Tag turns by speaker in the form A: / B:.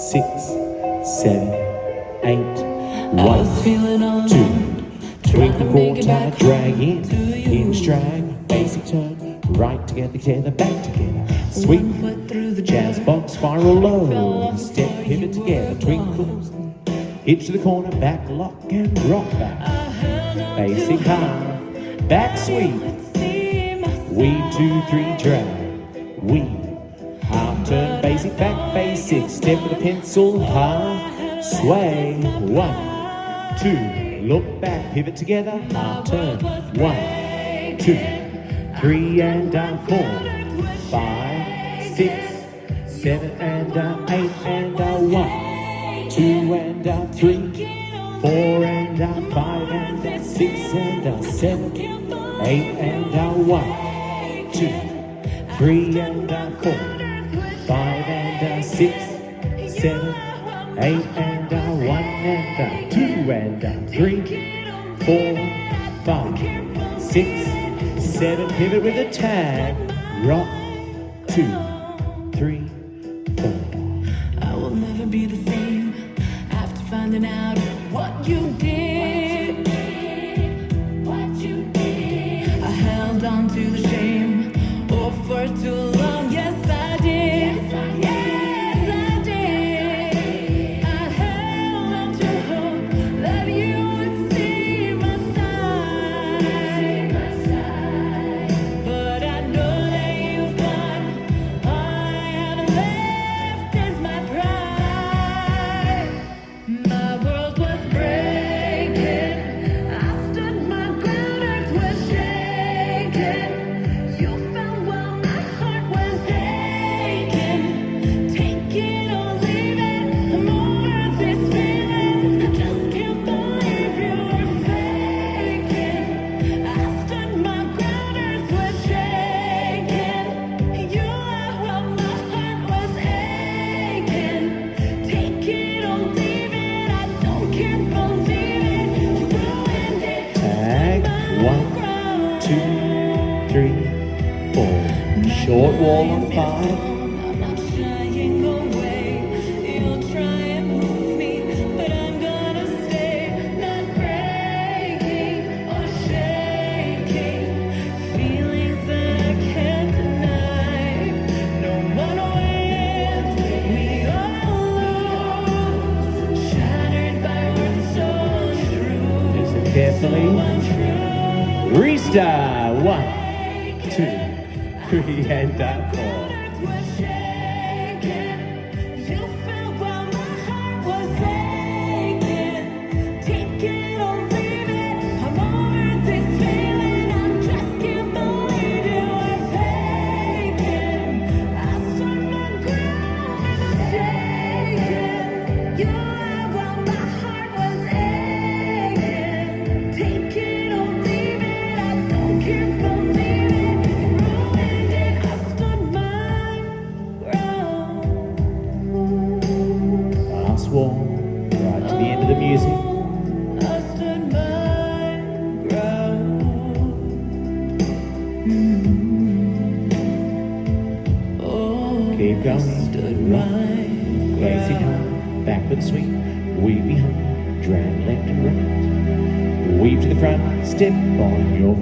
A: 6, 7, 8. 1, 2. Twinkle quarter, drag in, hinge drag, basic turn, right together, together, back together. Sweep, jazz box, spiral low, step, pivot together, twinkles, hitch to the corner, back lock and rock back. Basic half, back sweep, weave 2, 3, drag, weave, half turn, basic back, basic, step with a pencil, half, sway, 1, 2. Look back, pivot together, half turn. 1, 2, 3 and 4, 5, 6, 7 and 8 and 1, 2 and 3, 4 and 5 and 6 and 7, 8 and 1, 2, 3 and 4, 5 and 6, 7, 8 and 1 and 2 and 3, 4, 5, 6, 7. Pivot with a tag. Rock 2, 3, 4.
B: I will never be the same after finding out what you did. I held on to the shame, oh, for too long. Yes, I did.
A: Short wall on 5.
B: I'm not shying away. You'll try and move me, but I'm gonna stay. Not breaking or shaking. Feelings that I can't deny. No one wins, we all lose. Shattered by words so untrue.
A: Listen carefully. Restart. 1, 2. 3 and 4. Wall, right to the end of the music.
B: I stood my ground. Oh,
A: keep going.
B: Stood my
A: Lazy high, backward sweep, weave behind, drag left and right. Weave to the front, step on your